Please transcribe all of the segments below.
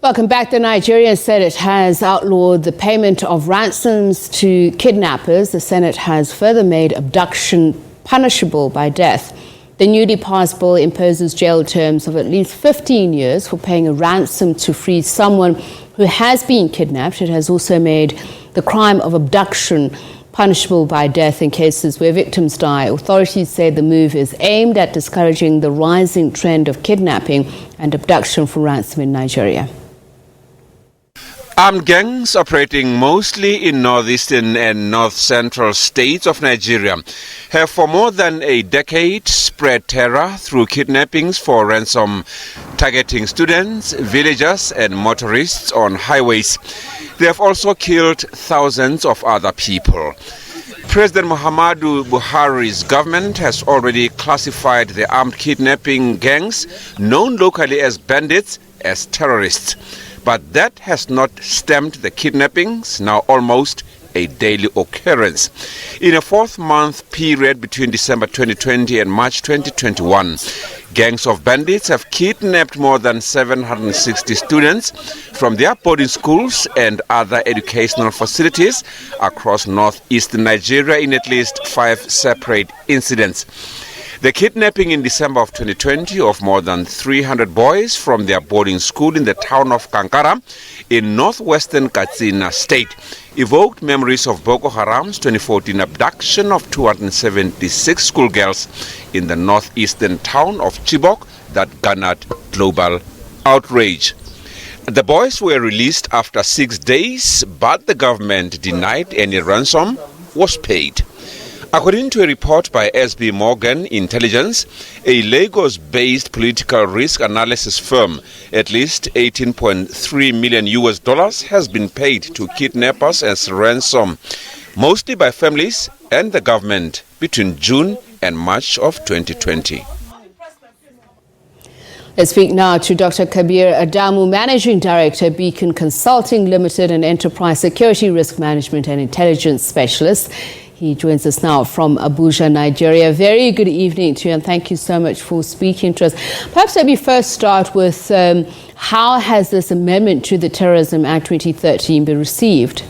Welcome back. The Nigerian Senate has outlawed the payment of ransoms to kidnappers. The Senate has further made abduction punishable by death. The newly passed bill imposes jail terms of at least 15 years for paying a ransom to free someone who has been kidnapped. It has also made the crime of abduction punishable by death in cases where victims die. Authorities say the move is aimed at discouraging the rising trend of kidnapping and abduction for ransom in Nigeria. Armed gangs operating mostly in northeastern and north-central states of Nigeria have for more than a decade spread terror through kidnappings for ransom, targeting students, villagers and motorists on highways. They have also killed thousands of other people. President Muhammadu Buhari's government has already classified the armed kidnapping gangs, known locally as bandits, as terrorists. But that has not stemmed the kidnappings, now almost a daily occurrence. In a fourth-month period between December 2020 and March 2021, gangs of bandits have kidnapped more than 760 students from their boarding schools and other educational facilities across northeastern Nigeria in at least 5 separate incidents. The kidnapping in December of 2020 of more than 300 boys from their boarding school in the town of Kankara in northwestern Katsina state evoked memories of Boko Haram's 2014 abduction of 276 schoolgirls in the northeastern town of Chibok that garnered global outrage. The boys were released after 6 days, but the government denied any ransom was paid. According to a report by SB Morgan Intelligence, a Lagos-based political risk analysis firm, at least $18.3 million has been paid to kidnappers as ransom, mostly by families and the government between June and March of 2020. Let's speak now to Dr. Kabir Adamu, Managing Director, Beacon Consulting Limited and Enterprise Security Risk Management and Intelligence Specialist. He joins us now from Abuja, Nigeria. Very good evening to you, and thank you so much for speaking to us. Perhaps let me first start with how has this amendment to the Terrorism Act 2013 been received?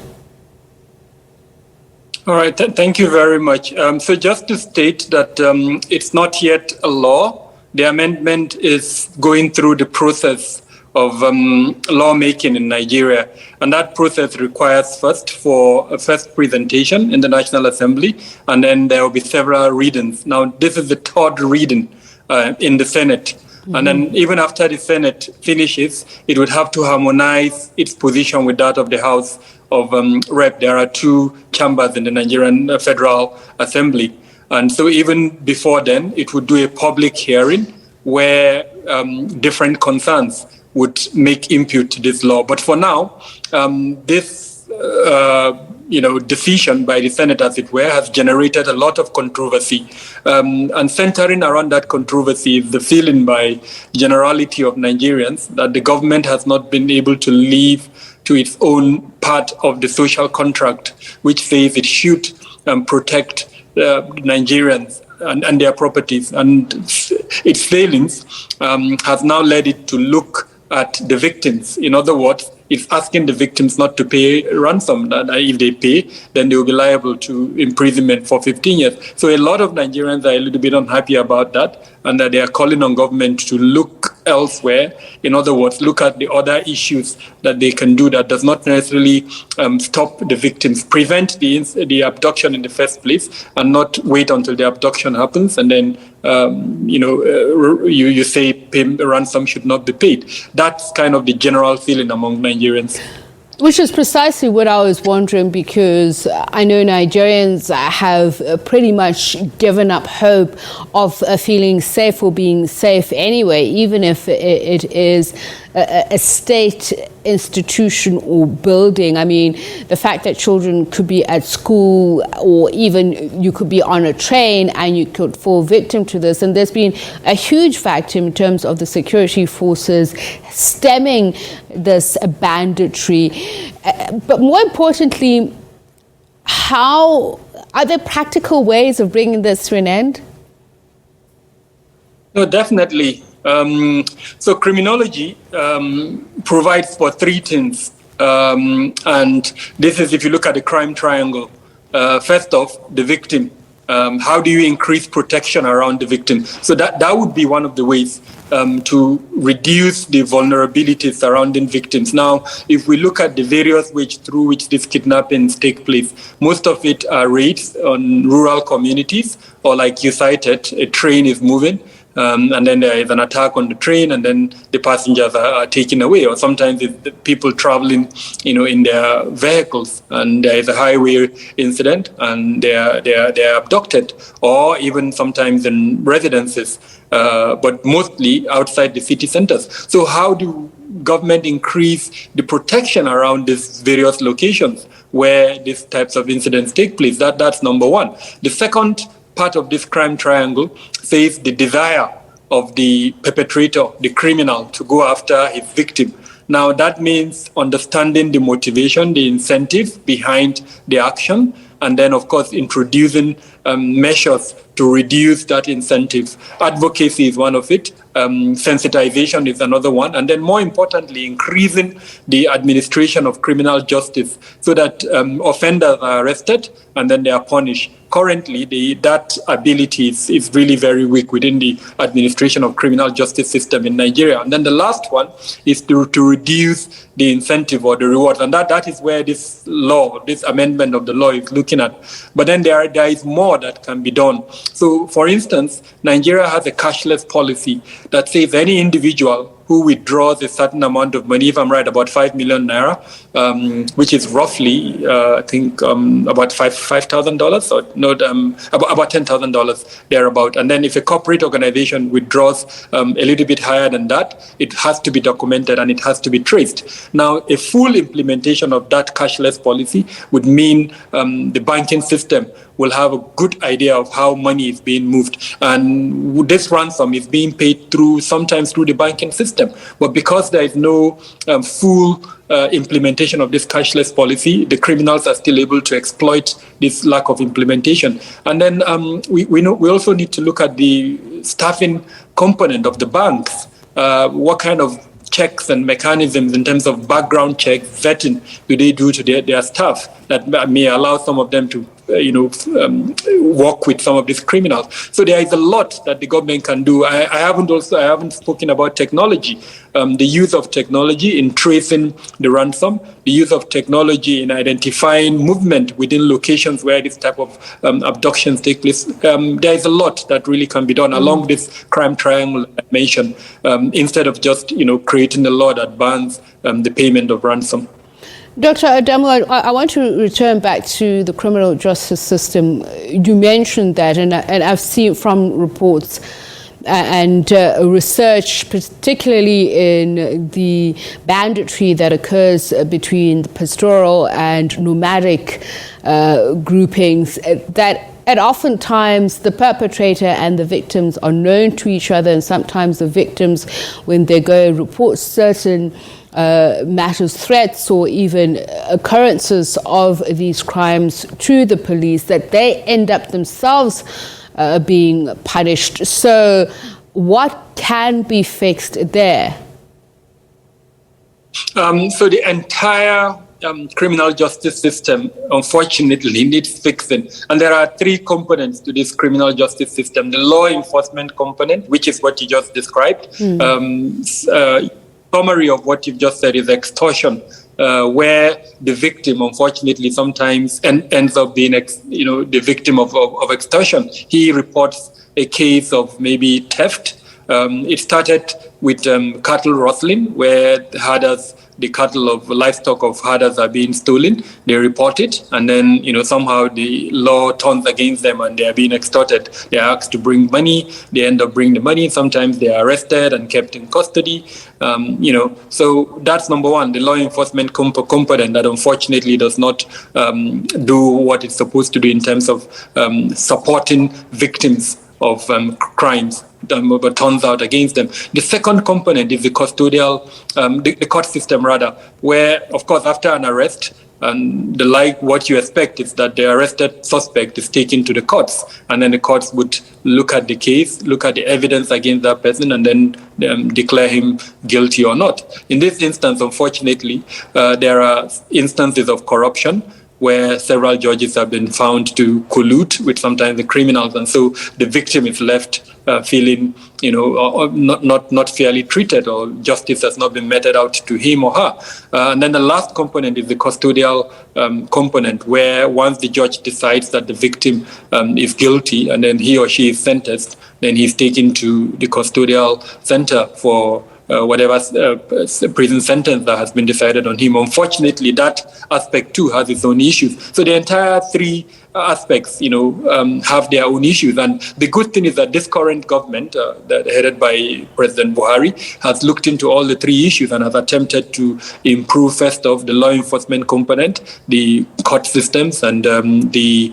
All right, thank you very much. So just to state that it's not yet a law. The amendment is going through the process of lawmaking in Nigeria. And that process requires first presentation in the National Assembly, and then there will be several readings. Now, this is the third reading in the Senate. Mm-hmm. And then even after the Senate finishes, it would have to harmonize its position with that of the House of Rep. There are 2 chambers in the Nigerian Federal Assembly. And so even before then, it would do a public hearing where different concerns would make input to this law. But for now, this decision by the Senate, as it were, has generated a lot of controversy. And centering around that controversy is the feeling by generality of Nigerians that the government has not been able to live to its own part of the social contract, which says it should protect Nigerians and their properties. And its failings has now led it to look at the victims. In other words, it's asking the victims not to pay ransom. That if they pay, then they will be liable to imprisonment for 15 years. So a lot of Nigerians are a little bit unhappy about that, and that they are calling on government to look elsewhere. In other words, look at the other issues that they can do that does not necessarily stop the victims, prevent the abduction in the first place, and not wait until the abduction happens and then you say ransom should not be paid. That's kind of the general feeling among Nigerians. Which is precisely what I was wondering, because I know Nigerians have pretty much given up hope of feeling safe or being safe anyway, even if it is a state institution or building. I mean, the fact that children could be at school, or even you could be on a train and you could fall victim to this. And there's been a huge factor in terms of the security forces stemming this banditry. But more importantly, how are there practical ways of bringing this to an end? No, definitely. So criminology provides for three things. And this is if you look at the crime triangle. First off, the victim. How do you increase protection around the victim? So that would be one of the ways to reduce the vulnerabilities surrounding victims. Now, if we look at the various ways through which these kidnappings take place, most of it are raids on rural communities, or like you cited, a train is moving. And then there is an attack on the train, and then the passengers are taken away. Or sometimes it's the people traveling, in their vehicles, and there is a highway incident, and they are abducted, or even sometimes in residences, but mostly outside the city centers. So how do government increase the protection around these various locations where these types of incidents take place? That's number one. The second part of this crime triangle says the desire of the perpetrator, the criminal, to go after his victim. Now, that means understanding the motivation, the incentive behind the action, and then, of course, introducing measures to reduce that incentive. Advocacy is one of it. Sensitization is another one. And then, more importantly, increasing the administration of criminal justice so that offenders are arrested and then they are punished. Currently, that ability is really very weak within the administration of criminal justice system in Nigeria. And then the last one is to reduce the incentive or the rewards. And that is where this law, this amendment of the law is looking at. But then there is more that can be done. So, for instance, Nigeria has a cashless policy that says any individual who withdraws a certain amount of money, if I'm right, about 5 million naira, which is roughly, I think, about $5,000 or not, about $10,000 thereabout. And then if a corporate organization withdraws a little bit higher than that, it has to be documented and it has to be traced. Now, a full implementation of that cashless policy would mean the banking system will have a good idea of how money is being moved. And this ransom is being paid sometimes through the banking system. But because there is no full implementation of this cashless policy, the criminals are still able to exploit this lack of implementation. And then we also need to look at the staffing component of the banks. What kind of checks and mechanisms in terms of background checks, vetting, do they do to their staff that may allow some of them to work with some of these criminals? So there is a lot that the government can do. I haven't spoken about technology, the use of technology in tracing the ransom, the use of technology in identifying movement within locations where this type of abductions take place. There is a lot that really can be done along this crime triangle I mentioned, instead of just creating a law that bans the payment of ransom. Dr. Adamu, I want to return back to the criminal justice system. You mentioned that, and I've seen from reports and research, particularly in the banditry that occurs between the pastoral and nomadic groupings, that oftentimes the perpetrator and the victims are known to each other, and sometimes the victims, when they go report certain matters, threats, or even occurrences of these crimes to the police, that they end up themselves being punished. So what can be fixed there? So the entire criminal justice system, unfortunately, needs fixing. And there are three components to this criminal justice system. The law enforcement component, which is what you just described. Summary of what you've just said is extortion, where the victim, unfortunately, sometimes ends up being, the victim of extortion. He reports a case of maybe theft. It started with cattle rustling, where the cattle of livestock of herders are being stolen. They report it, and then somehow the law turns against them and they are being extorted. They are asked to bring money. They end up bringing the money. Sometimes they are arrested and kept in custody. So that's number one, the law enforcement component that unfortunately does not do what it's supposed to do in terms of supporting victims of crimes, but turns out against them. The second component is the custodial, the court system rather, where, of course, after an arrest, And what you expect is that the arrested suspect is taken to the courts, and then the courts would look at the case, look at the evidence against that person, and then declare him guilty or not. In this instance, unfortunately, there are instances of corruption where several judges have been found to collude with sometimes the criminals, and so the victim is left feeling, not fairly treated, or justice has not been meted out to him or her. And then the last component is the custodial component, where once the judge decides that the victim is guilty, and then he or she is sentenced, then he's taken to the custodial center for whatever prison sentence that has been decided on him. Unfortunately, that aspect too has its own issues. So the entire three aspects, have their own issues. And the good thing is that this current government, that headed by President Buhari, has looked into all the three issues and has attempted to improve, first off, the law enforcement component, the court systems, and the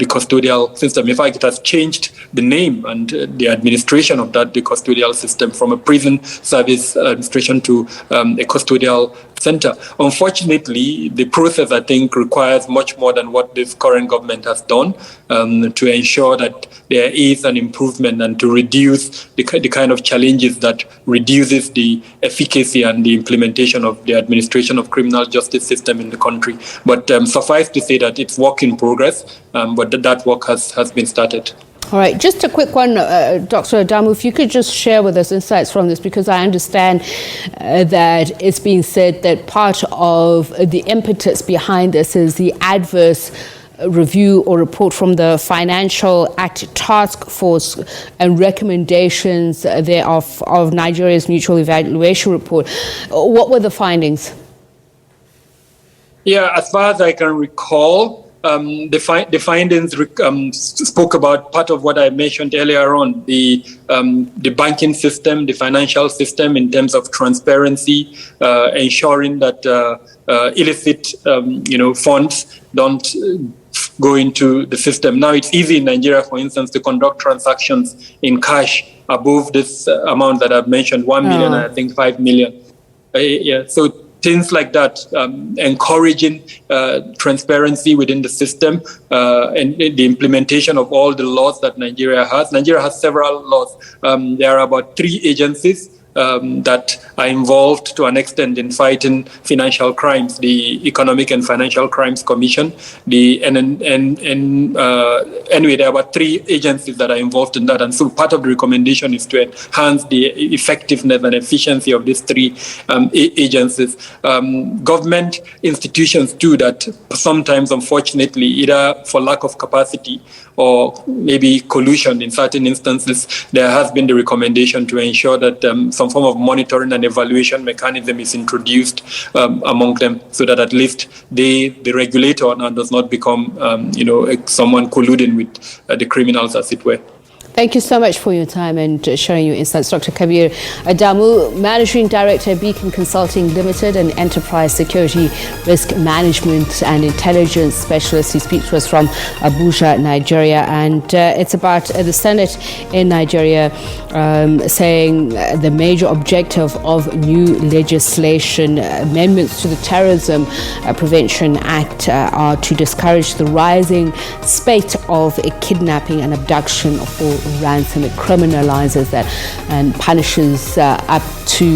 custodial system. In fact, it has changed the name and the administration of the custodial system from a prison service administration to a custodial center. Unfortunately, the process, I think, requires much more than what this current government has done to ensure that there is an improvement and to reduce the kind of challenges that reduces the efficacy and the implementation of the administration of criminal justice system in the country. But suffice to say that it's work in progress, but that work has been started. All right, just a quick one, Dr. Adamu, if you could just share with us insights from this, because I understand that it's being said that part of the impetus behind this is the adverse review or report from the Financial Act Task Force and recommendations thereof of Nigeria's Mutual Evaluation Report. What were the findings? Yeah, as far as I can recall, the findings spoke about part of what I mentioned earlier on, the banking system, the financial system in terms of transparency, ensuring that illicit funds don't go into the system. Now, it's easy in Nigeria, for instance, to conduct transactions in cash above this amount that I've mentioned, 1 million, I think 5 million. So things like that, encouraging transparency within the system and the implementation of all the laws that Nigeria has. Nigeria has several laws. There are about 3 agencies that are involved to an extent in fighting financial crimes: the Economic and Financial Crimes Commission, anyway, there are about 3 agencies that are involved in that. And so part of the recommendation is to enhance the effectiveness and efficiency of these 3 agencies. Government institutions too, that sometimes, unfortunately, either for lack of capacity or maybe collusion in certain instances, there has been the recommendation to ensure that some form of monitoring and evaluation mechanism is introduced among them, so that at least the regulator now does not become someone colluding with the criminals, as it were. Thank you so much for your time and sharing your insights. Dr. Kabir Adamu, Managing Director, Beacon Consulting Limited, and Enterprise Security Risk Management and Intelligence Specialist. He speaks to us from Abuja, Nigeria. And it's about the Senate in Nigeria saying the major objective of new legislation, amendments to the Terrorism Prevention Act, are to discourage the rising spate of kidnapping and abduction for ransom. It criminalizes that and punishes up to